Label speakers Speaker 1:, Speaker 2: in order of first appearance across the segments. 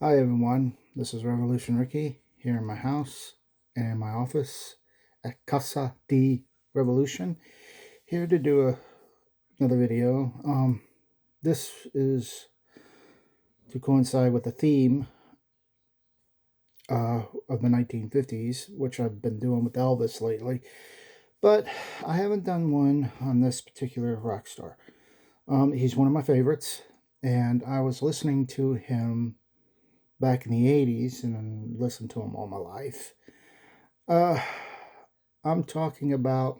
Speaker 1: Hi everyone, this is Revolution Ricky here in my house and in my office at Casa de Revolution. Here to do another video. This is to coincide with the theme of the 1950s, which I've been doing with Elvis lately. But I haven't done one on this particular rock star. He's one of my favorites, and I was listening to him back in the 80s and listened to him all my life. Uh, I'm talking about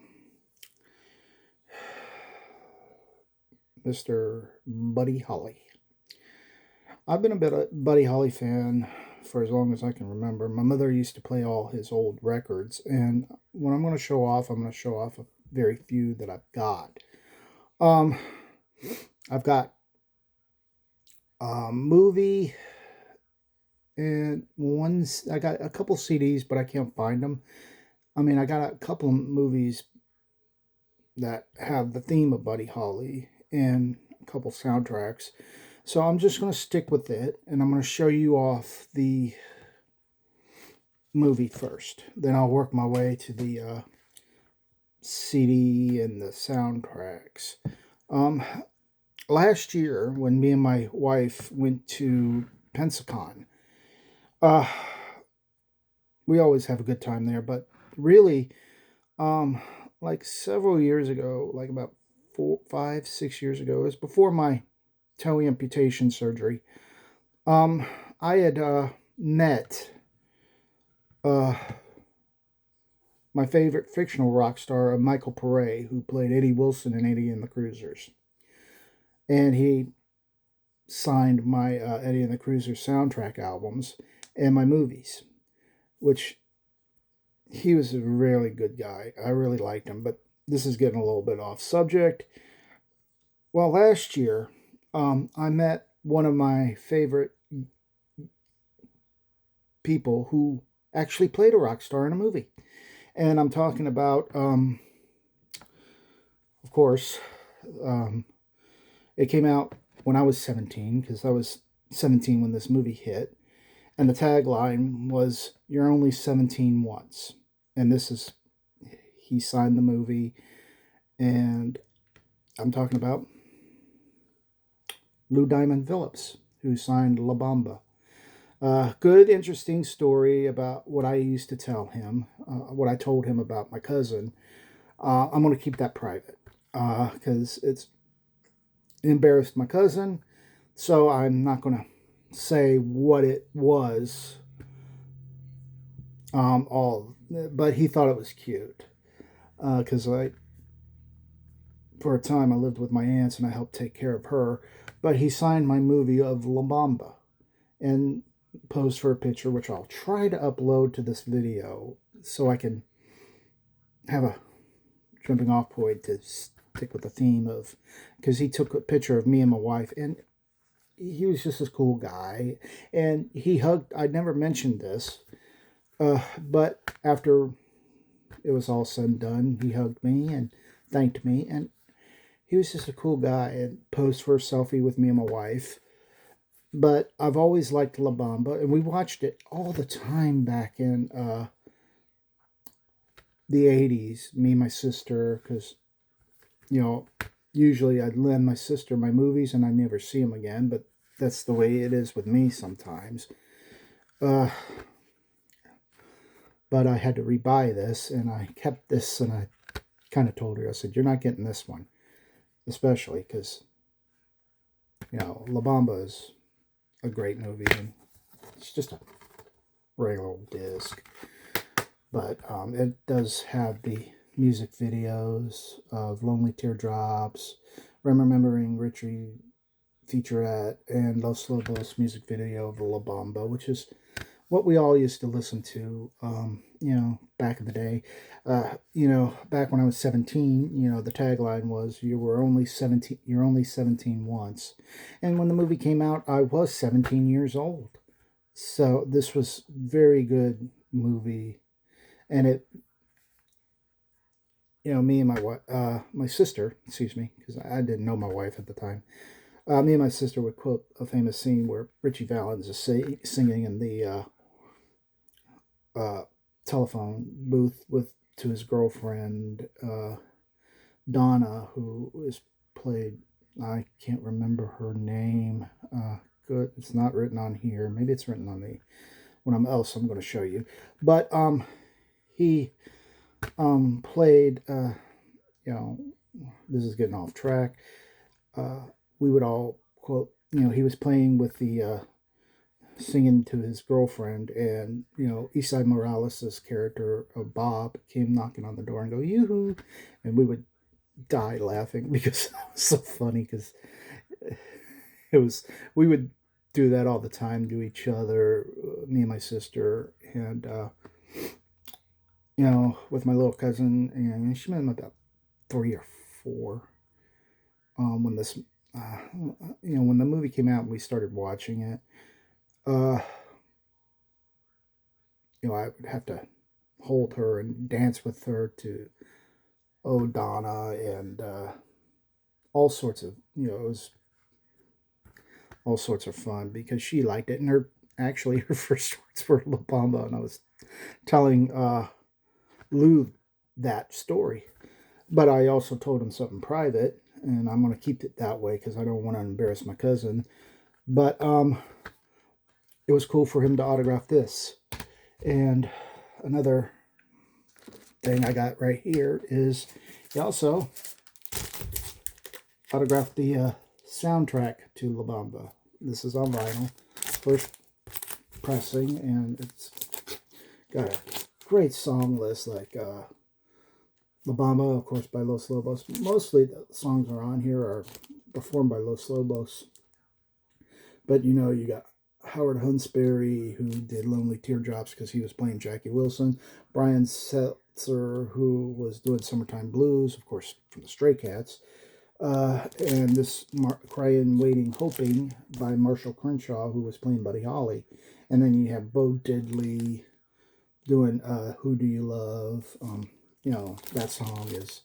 Speaker 1: Mr. Buddy Holly. I've been a bit of Buddy Holly fan for as long as I can remember. My mother used to play all his old records, and when I'm going to show off, I'm going to show off a very few that I've got. Um, I've got a movie and ones. I got a couple CDs, but I can't find them. I mean, I got a couple of movies that have the theme of Buddy Holly and a couple soundtracks. So I'm just going to stick with it, and I'm going to show you off the movie first. Then I'll work my way to the CD and the soundtracks. Um, Last year, when me and my wife went to Pensacon, uh, we always have a good time there, but really, um, like several years ago, like about 4, 5, 6 years ago, it was before my toe amputation surgery. Um, I had met uh, my favorite fictional rock star, Michael Pare, who played Eddie Wilson in Eddie and the Cruisers. And he signed my Eddie and the Cruisers soundtrack albums and my movies, which he was a really good guy. I really liked him, but this is getting a little bit off subject. Well, last year, I met one of my favorite people who actually played a rock star in a movie. And I'm talking about, of course, um, it came out when I was 17, because I was 17 when this movie hit. And the tagline was, "You're only 17 once." And this is, he signed the movie. And I'm talking about Lou Diamond Phillips, who signed La Bamba. Good, interesting story about what I used to tell him, what I told him about my cousin. I'm going to keep that private because it's embarrassed my cousin. So I'm not going to say what it was. But he thought it was cute because for a time, I lived with my aunts and I helped take care of her. But he signed my movie of La Bamba and posed for a picture, which I'll try to upload to this video so I can have a jumping off point to stick with the theme of, because he took a picture of me and my wife, and he was just a cool guy, and he hugged. I never mentioned this, but after it was all said and done, he hugged me and thanked me, and he was just a cool guy and posed for a selfie with me and my wife. But I've always liked La Bamba, and we watched it all the time back in the 80s, me and my sister, because, you know, usually I'd lend my sister my movies and I never see them again, but that's the way it is with me sometimes. Uh, but I had to rebuy this, and I kept this, and I kind of told her, I said, "You're not getting this one, especially because, La Bamba is a great movie, and it's just a regular old disc. But it does have the music videos of Lonely Teardrops, Remembering Richie featurette, and Los Lobos music video of La Bamba, which is what we all used to listen to, back in the day. Back when I was 17, the tagline was, you're only 17 once. And when the movie came out, I was 17 years old. So this was very good movie. And it, me and my sister, excuse me, because I didn't know my wife at the time. Me and my sister would quote a famous scene where Richie Valens is singing in the uh, telephone booth with to his girlfriend Donna, who is played. I can't remember her name. Good, it's not written on here. Maybe it's written on the when I'm else I'm going to show you. But he played. You know, this is getting off track. Uh, we would all quote. You know, he was playing with the singing to his girlfriend, and you know, Eastside Morales' character of Bob came knocking on the door and go yoo-hoo, and we would die laughing because it was so funny because it was we would do that all the time to each other, me and my sister, and you know, with my little cousin, and she met him about 3 or 4 when this you know, when the movie came out and we started watching it. uh you know, I would have to hold her and dance with her to Oh Donna and all sorts of, you know, it was all sorts of fun because she liked it, and her actually her first words were La Bamba, and I was telling Lou that story, but I also told him something private, and I'm going to keep it that way because I don't want to embarrass my cousin. But it was cool for him to autograph this, and another thing I got right here is he also autographed the soundtrack to La Bamba. This is on vinyl, first pressing, and it's got a great song list like La Bamba, of course, by Los Lobos. Mostly the songs are on here are performed by Los Lobos, but you know, you got Howard Hunsberry, who did Lonely Teardrops because he was playing Jackie Wilson, Brian Setzer, who was doing Summertime Blues, of course, from the Stray Cats, and this Crying, Waiting, Hoping by Marshall Crenshaw, who was playing Buddy Holly. And then you have Bo Diddley doing Who Do You Love? You know, that song has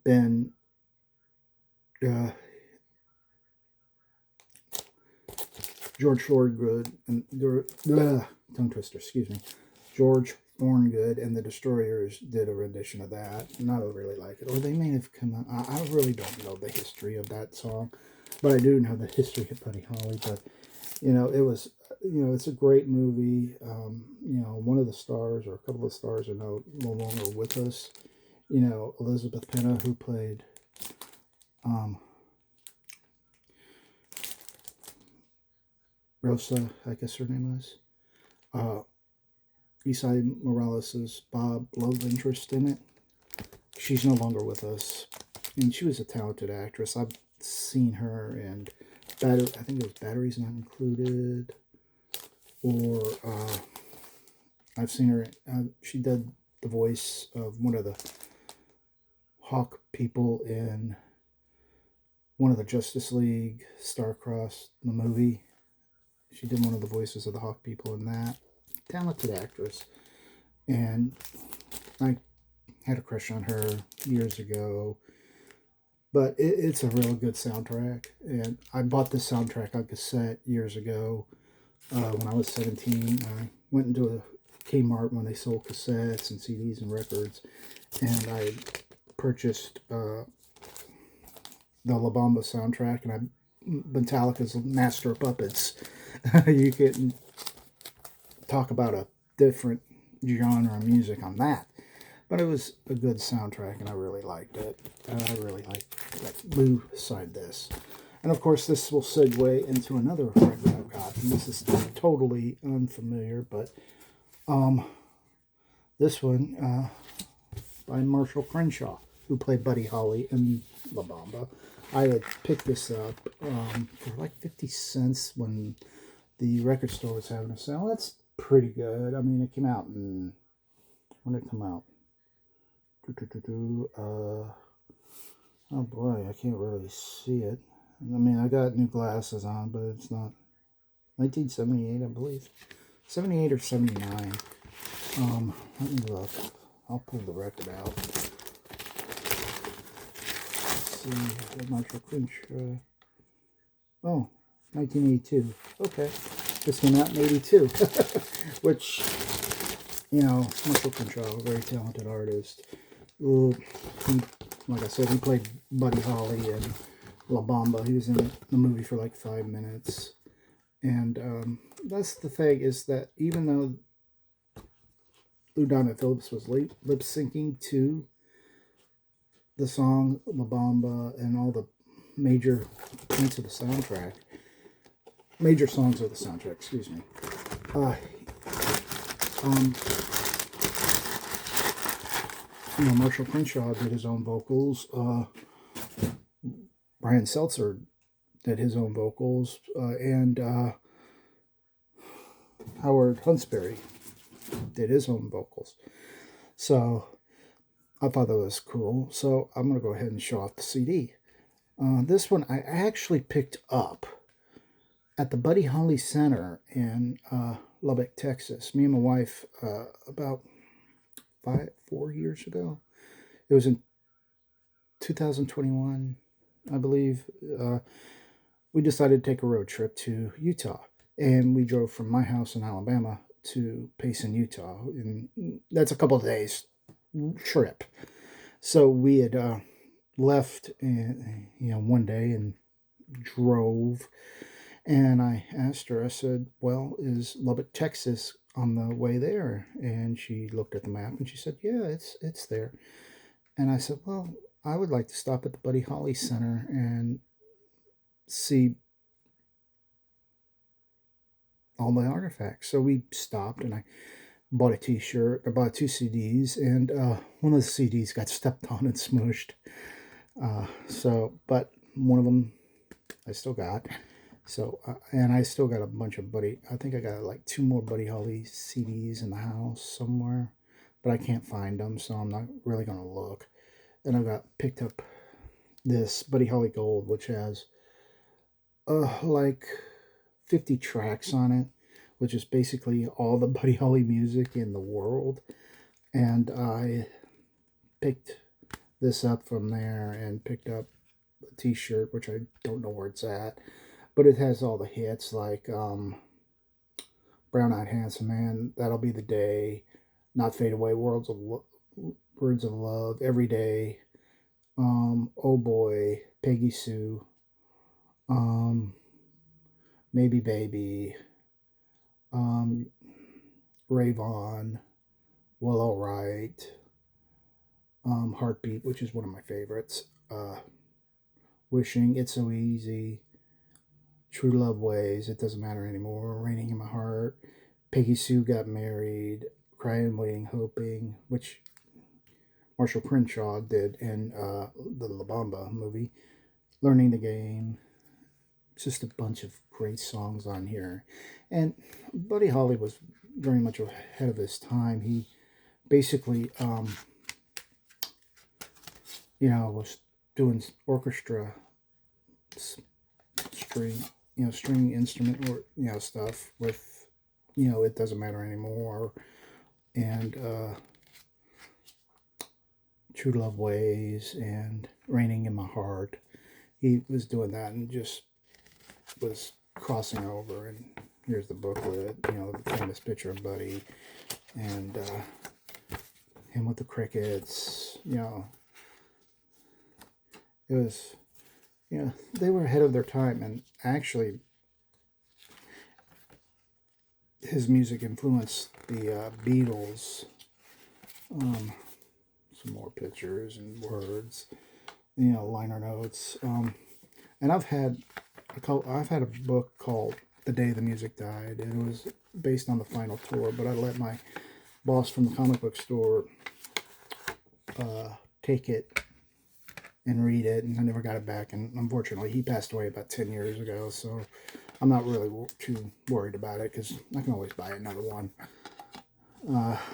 Speaker 1: been uh, George Thorogood and tongue twister, excuse me. George Thorngood and the Destroyers did a rendition of that, and I don't really like it. Or they may have come out. I really don't know the history of that song, but I do know the history of Buddy Holly. But you know, it was, you know, it's a great movie. You know, one of the stars or a couple of stars are no longer with us. You know, Elizabeth Pena, who played um, Rosa, I guess her name was. Isai Morales' Bob love interest in it. She's no longer with us, and she was a talented actress. I've seen her in I think it was Batteries Not Included, or I've seen her. She did the voice of one of the Hawk people in one of the Justice League Starcross, the movie. She did one of the voices of the Hawk people in that. Talented actress, and I had a crush on her years ago. But it's a real good soundtrack, and I bought this soundtrack on cassette years ago when I was 17. I went into a Kmart when they sold cassettes and CDs and records, and I purchased the La Bamba soundtrack, and Metallica's Master of Puppets. You can talk about a different genre of music on that. But it was a good soundtrack, and I really liked it. I really liked that blue side this. And of course, this will segue into another record I've got. And this is totally unfamiliar, but this one by Marshall Crenshaw, who played Buddy Holly in La Bamba. I had picked this up for like 50 cents when the record store was having a sale. That's pretty good. I mean, it came out in... When did it come out? Oh boy, I can't really see it. I mean, I got new glasses on, but it's not 1978, I believe. 78 or 79. Let me look. I'll pull the record out. Let's see. Marshall Crenshaw. Oh, 1982. Okay. This came out in 82. Which, Marshall Control, very talented artist. Well, he, like I said, he played Buddy Holly and La Bamba. He was in the movie for like 5 minutes. And that's the thing, is that even though Lou Diamond Phillips was lip syncing to the song La Bamba and all the major points of the soundtrack, major songs of the soundtrack, excuse me. Uh, um, Marshall Crenshaw did his own vocals. Brian Seltzer did his own vocals, and Howard Huntsberry did his own vocals. So I thought that was cool. So I'm going to go ahead and show off the CD. This one I actually picked up at the Buddy Holly Center in Lubbock, Texas. Me and my wife, about 4 years ago. It was in 2021, I believe. We decided to take a road trip to Utah. And we drove from my house in Alabama to Payson, Utah. And that's a couple of days trip. So we had left, one day and drove. And I asked her, I said, well, is Lubbock, Texas on the way there? And she looked at the map and she said, yeah, it's there. And I said, well, I would like to stop at the Buddy Holly Center and see all the artifacts. So we stopped and I bought a t-shirt. I bought 2 CDs, and one of the CDs got stepped on and smushed. But one of them I still got. So, and I still got a bunch of I think I got like 2 more Buddy Holly CDs in the house somewhere, but I can't find them, so I'm not really going to look. And I picked up this Buddy Holly Gold, which has like 50 tracks on it, which is basically all the Buddy Holly music in the world. And I picked this up from there and picked up a t-shirt, which I don't know where it's at, but it has all the hits like Brown Eyed Handsome Man, That'll Be the Day, Not Fade Away, Words of Love, Every Day, Oh Boy, Peggy Sue, um, Maybe Baby, Ray Vaughan, Well Alright, Heartbeat, which is one of my favorites, Wishing, It's So Easy, True Love Ways, It Doesn't Matter Anymore, Raining in My Heart, Peggy Sue Got Married, Crying, Waiting, Hoping, which Marshall Crenshaw did in the La Bamba movie, Learning the Game. Just a bunch of great songs on here. And Buddy Holly was very much ahead of his time. He basically, was doing orchestra string instrument or stuff with It Doesn't Matter Anymore and True Love Ways and Raining in My Heart. He was doing that and just was crossing over. And here's the booklet, the famous picture of Buddy and him with the crickets. It was, they were ahead of their time. And actually, his music influenced the Beatles. Some more pictures and words, liner notes. And I've had a book called The Day the Music Died. It was based on the final tour, but I let my boss from the comic book store take it and read it, and I never got it back. And unfortunately, he passed away about 10 years ago, so I'm not really too worried about it because I can always buy another one.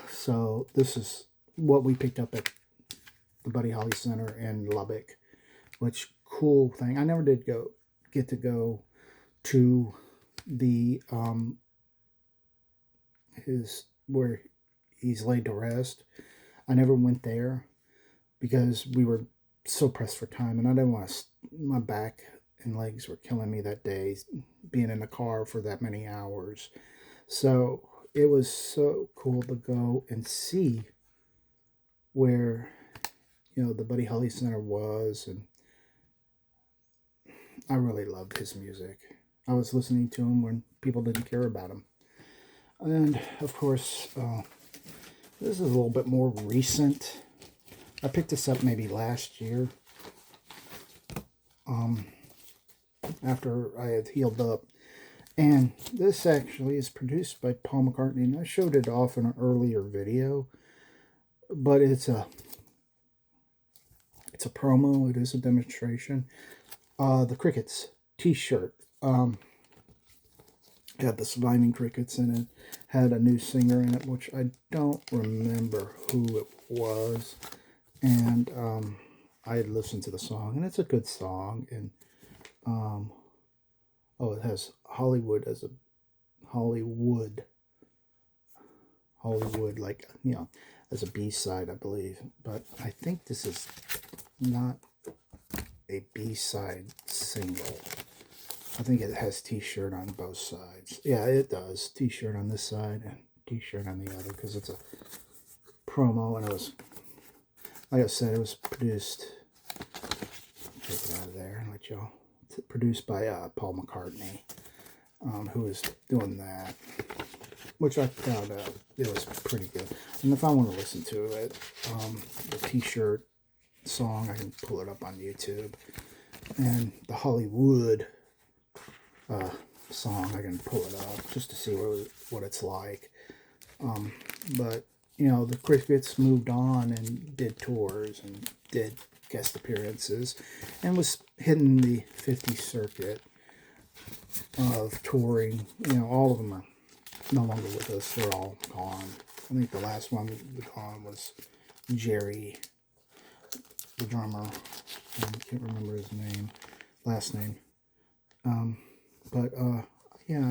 Speaker 1: So this is what we picked up at the Buddy Holly Center in Lubbock. Which, cool thing, I never did get to go to the where he's laid to rest. I never went there because we were so pressed for time, and I didn't want to. My back and legs were killing me that day, being in the car for that many hours. So it was so cool to go and see where, the Buddy Holly Center was, and I really loved his music. I was listening to him when people didn't care about him. And of course, this is a little bit more recent. I picked this up maybe last year, after I had healed up. And this actually is produced by Paul McCartney. And I showed it off in an earlier video, but it's a promo. It is a demonstration. The Crickets t-shirt. Had the surviving crickets in it. Had a new singer in it, which I don't remember who it was. And I had listened to the song, and it's a good song. And it has Hollywood as a Hollywood, like, as a B-side, I believe. But I think this is not a B-side single. I think it has t-shirt on both sides. Yeah, it does. T-shirt on this side and t-shirt on the other, because it's a promo, and it was, like I said, it was produced, take it out of there and let y'all, produced by Paul McCartney, who was doing that, which I found out it was pretty good. And if I want to listen to it, the t-shirt song, I can pull it up on YouTube, and the Hollywood song, I can pull it up just to see what it's like. But the Crickets moved on and did tours and did guest appearances, and was hitting the 50 circuit of touring. All of them are no longer with us. They're all gone. I think the last one gone was Jerry, the drummer. I can't remember his last name. But I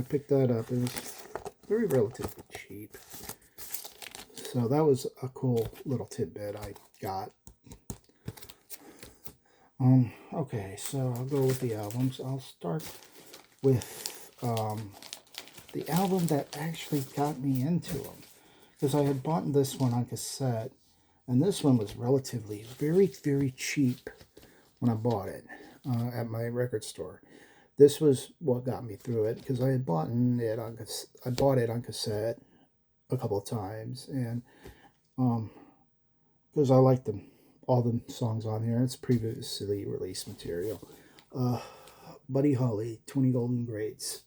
Speaker 1: picked that up. It was very relatively cheap. So that was a cool little tidbit I got. Okay, so I'll go with the albums. I'll start with the album that actually got me into them, because I had bought this one on cassette, and this one was relatively very, very cheap when I bought it at my record store. This was what got me through it, because I had bought it on cassette a couple of times, and because I liked all the songs on here. It's previously released material. Buddy Holly, 20 Golden Greats.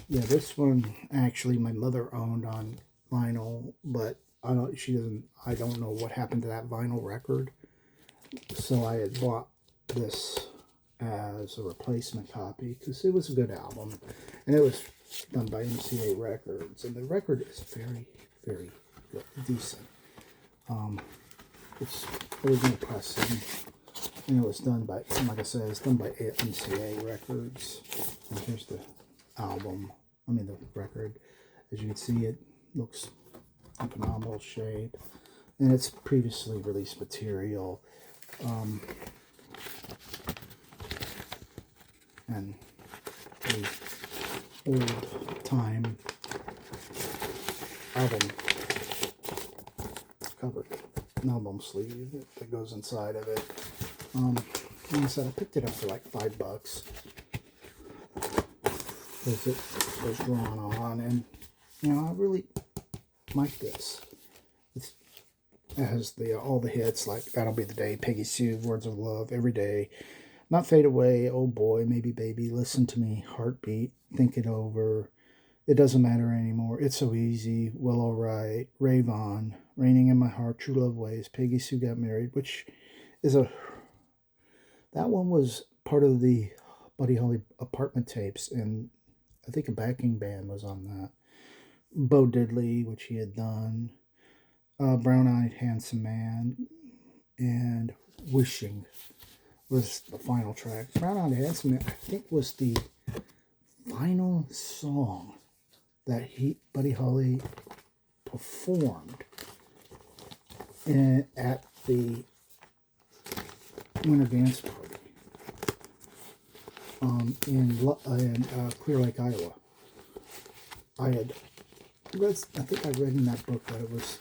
Speaker 1: This one actually my mother owned on vinyl, but I don't know what happened to that vinyl record. So I had bought this as a replacement copy, because it was a good album, and it was done by MCA Records, and the record is very, very good, decent. It's original pressing, and it was done by, like I said, it's done by MCA Records. And here's the album. The record. As you can see, it looks in phenomenal shape, and it's previously released material. And the old time album cover, an album sleeve that goes inside of it. Like I said, I picked it up for like $5 because it was drawn on, and I really like this. It has all the hits like That'll Be the Day, Peggy Sue, Words of Love, Every Day, Not Fade Away, Oh Boy, Maybe Baby, Listen to Me, Heartbeat, Think It Over, It Doesn't Matter Anymore, It's So Easy, Well Alright, Rave On, Raining in My Heart, True Love Ways, Peggy Sue Got Married, which is that one was part of the Buddy Holly apartment tapes, and I think a backing band was on that. Bo Diddley, which he had done, Brown Eyed Handsome Man, and Wishing was the final track. Brown Eyed Handsome Man, I think, was the final song that Buddy Holly performed at the winter dance party in Clear Lake, Iowa. I think I read in that book that it was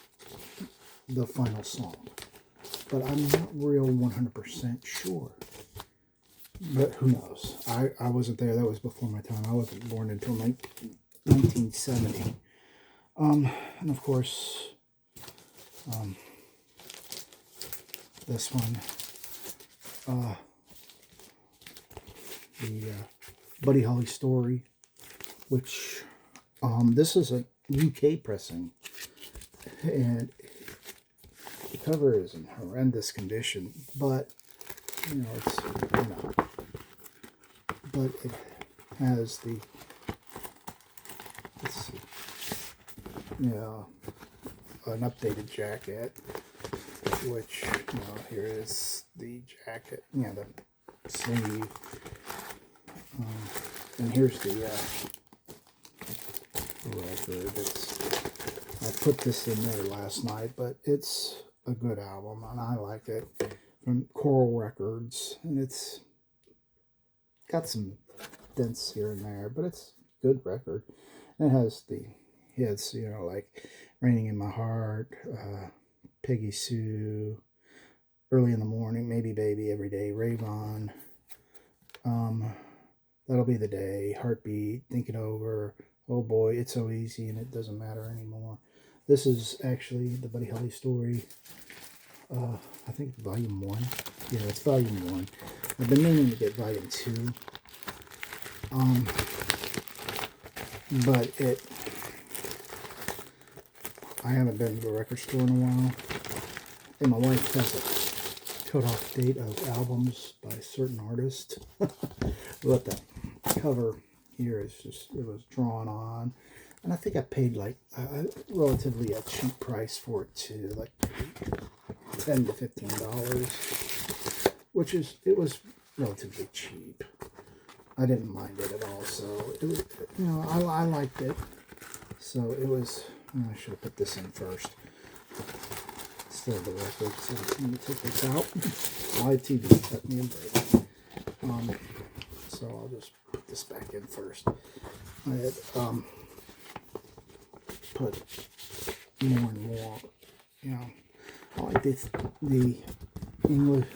Speaker 1: the final song, but I'm not real 100% sure. But who knows? I wasn't there. That was before my time. I wasn't born until 1970. And of course, this one, the Buddy Holly story, which this is a UK pressing, and the cover is in horrendous condition, but it's but it has the, let's see, an updated jacket, which here is the jacket, the sleeve, and here's the record. I put this in there last night, but it's a good album, and I like it, from Coral Records, and it's got some dents here and there, but it's a good record. And it has the hits, like Raining in My Heart, Peggy Sue, Early in the Morning, Maybe Baby, Every Day, Rayvon, That'll Be the Day, Heartbeat, Think It Over, Oh Boy, It's So Easy, and It Doesn't Matter Anymore. This is actually the Buddy Holly story, I think volume 1. Yeah, it's volume 1. I've been meaning to get volume 2. But I haven't been to a record store in a while. And my wife has a cut-off date of albums by certain artists. But the cover here is it was drawn on. And I think I paid like relatively a cheap price for it too, like $10 to $15, which it was relatively cheap. I didn't mind it at all, so it was, I liked it. So it was, I should have put this in first instead of the record. So let me take this out. Live TV cut me a break. So I'll just put this back in first. I had put more and more, I like the English,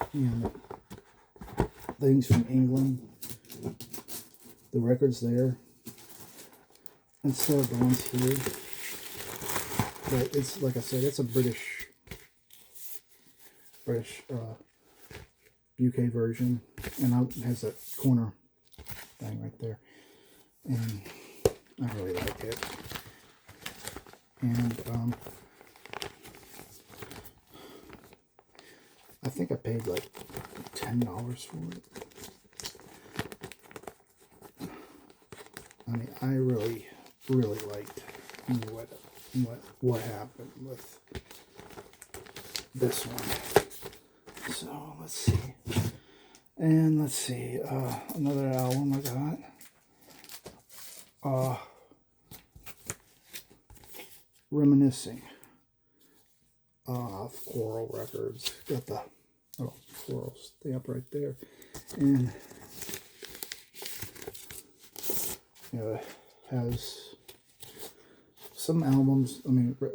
Speaker 1: things from England, the records there, instead of the ones here. But it's, like I said, it's a British UK version, and it has that corner thing right there, and I really like it. And I think I paid like $10 for it. I mean, I really liked what happened with this one. So let's see. And let's see, another album I got. Reminiscing of Coral Records. Got the Coral stamp right there. And it has some albums,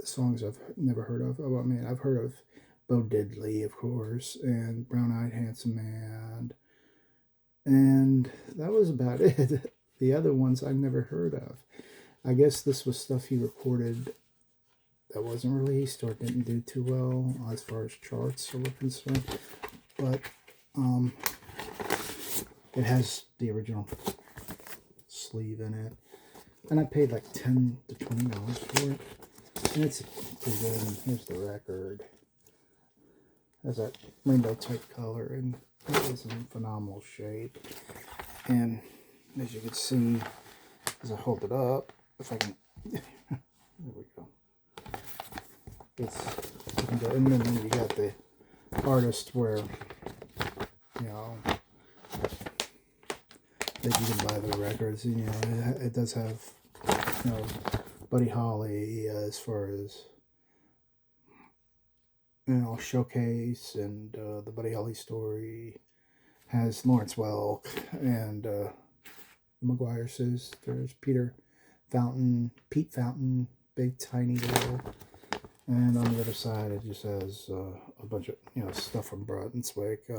Speaker 1: songs I've never heard of. I've heard of Bo Diddley, of course, and Brown Eyed Handsome Man, and that was about it. The other ones I've never heard of. I guess this was stuff he recorded that wasn't released or didn't do too well as far as charts are concerned. But it has the original sleeve in it, and I paid like $10 to $20 for it, and it's pretty good. And here's the record. It has that rainbow type color, and it is in phenomenal shape. And as you can see, as I hold it up, if I can, there we go. And then you got the artist where, that you can buy the records. It does have, Buddy Holly as far as showcase, and the Buddy Holly story has Lawrence Welk and McGuire says there's Pete Fountain, Big Tiny Little, and on the other side it just has a bunch of stuff from Brunswick,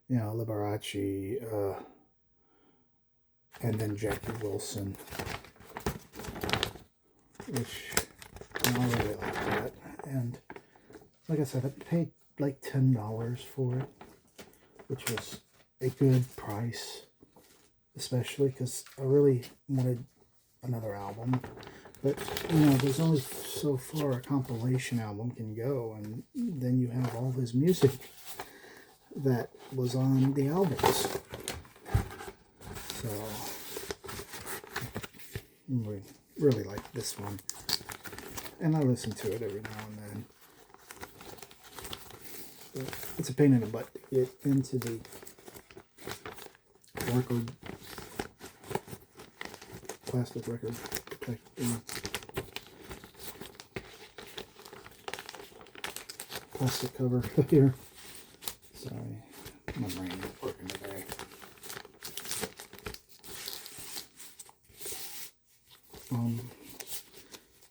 Speaker 1: Liberace, and then Jackie Wilson, which I really like that. And like I said, I paid like $10 for it, which was a good price, especially because I really wanted another album. But there's only so far a compilation album can go, and then you have all his music that was on the albums. So I really like this one, and I listen to it every now and then. But it's a pain in the butt to get into the record, plastic record protecting, plastic cover here. Sorry, my brain is working today.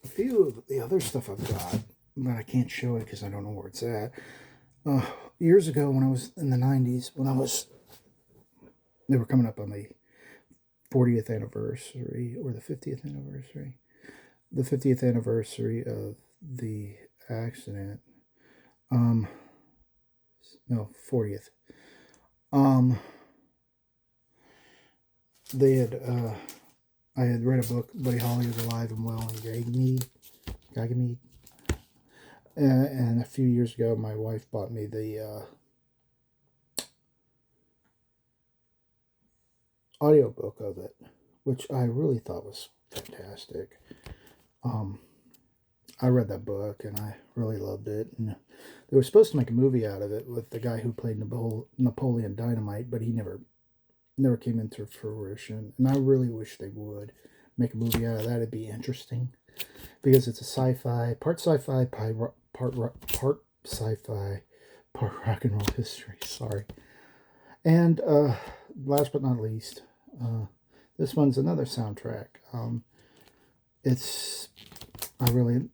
Speaker 1: A few of the other stuff I've got, but I can't show it because I don't know where it's at. Years ago, when I was in the 90s, they were coming up on the 40th anniversary or the 50th anniversary. The 50th anniversary of the accident. No, 40th. They had, I had read a book, Buddy Holly was alive and well in Ganymede. And a few years ago, my wife bought me the audiobook of it, which I really thought was fantastic. I read that book and I really loved it. And they were supposed to make a movie out of it with the guy who played Napoleon Dynamite, but he never came into fruition. And I really wish they would make a movie out of that. It'd be interesting because it's a sci-fi, part sci-fi, part sci-fi, part rock and roll history. Sorry. And last but not least, this one's another soundtrack. I really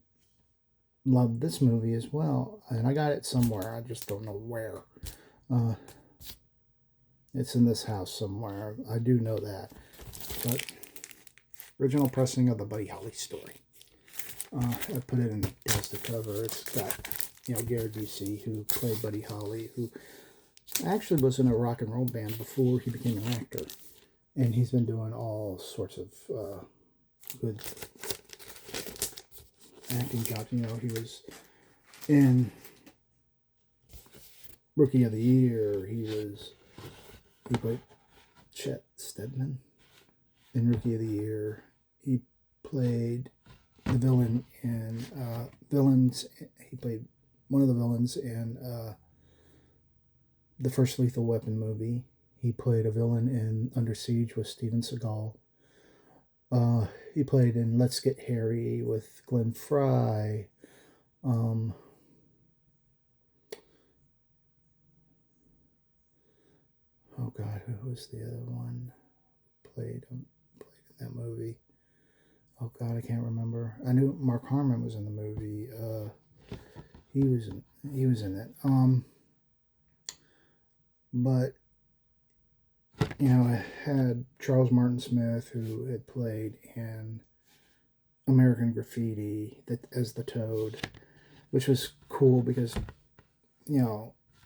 Speaker 1: love this movie as well, and I got it somewhere. I just don't know where. It's in this house somewhere. I do know that. But original pressing of the Buddy Holly story. I put it in the plastic cover. It's got Gary Busey, who played Buddy Holly, who actually was in a rock and roll band before he became an actor, and he's been doing all sorts of good acting jobs. He was in Rookie of the Year. He played Chet Stedman in Rookie of the Year. He played the villain in Villains. He played one of the villains in the first Lethal Weapon movie. He played a villain in Under Siege with Steven Seagal. He played in Let's Get Harry with Glenn Fry. Oh God, who was the other one who played in that movie? Oh God, I can't remember. I knew Mark Harmon was in the movie. He was in it. But it had Charles Martin Smith, who had played in American Graffiti as the Toad, which was cool because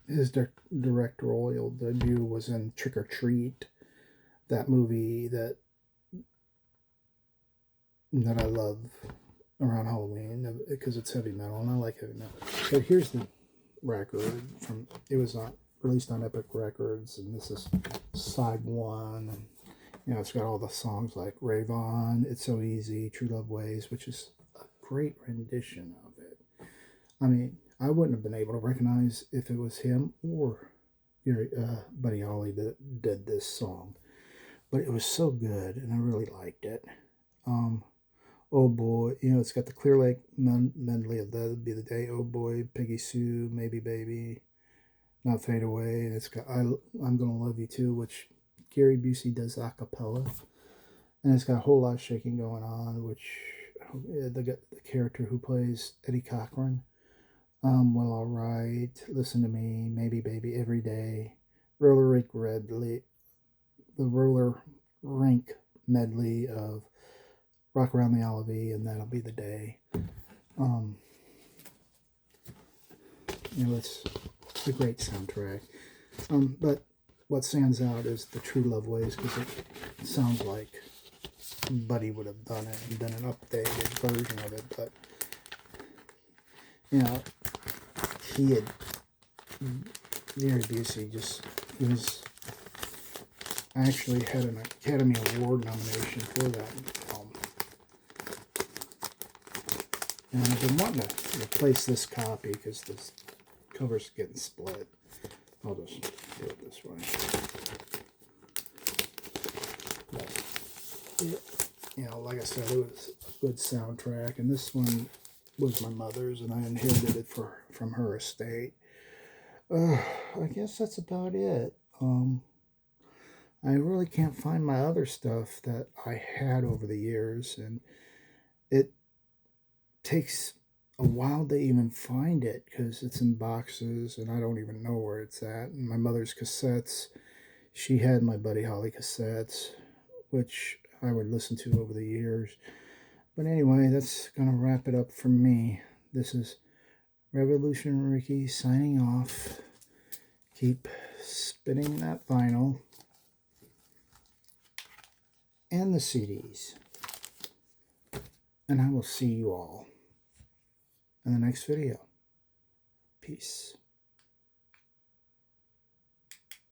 Speaker 1: his directorial debut was in Trick or Treat, that movie that I love around Halloween because it's heavy metal and I like heavy metal. But here's the record it was released on Epic Records, and this is side one. And, it's got all the songs like Rave On, It's So Easy, True Love Ways, which is a great rendition of it. I mean, I wouldn't have been able to recognize if it was him or Buddy Holly that did this song, but it was so good and I really liked it. Oh Boy, it's got the Clear Lake medley of That'll Be the Day, Oh Boy, Peggy Sue, Maybe Baby, Not Fade Away, and it's got I'm Gonna Love You Too, which Gary Busey does a cappella, and it's got a whole lot of shaking going on, which the character who plays Eddie Cochran, Well Alright, Listen to Me, Maybe Baby, Every Day, Roller Rink Redley, the Roller Rink medley of Rock Around the Olivie, and That'll Be the Day. Um, it's a great soundtrack. But what stands out is the True Love Ways, because it sounds like Buddy would have done it and done an updated version of it. But you know, he had Gary Busey he was actually had an Academy Award nomination for that film. And I've been wanting to replace this copy because this cover's getting split. I'll just do it this way. But, like I said, it was a good soundtrack, and this one was my mother's, and I inherited it from her estate. I guess that's about it. I really can't find my other stuff that I had over the years, and it takes a while to even find it because it's in boxes and I don't even know where it's at. And my mother's cassettes, she had my Buddy Holly cassettes, which I would listen to over the years. But anyway, that's going to wrap it up for me. This is Revolution Ricky signing off. Keep spinning that vinyl and the CDs. And I will see you all in the next video. Peace.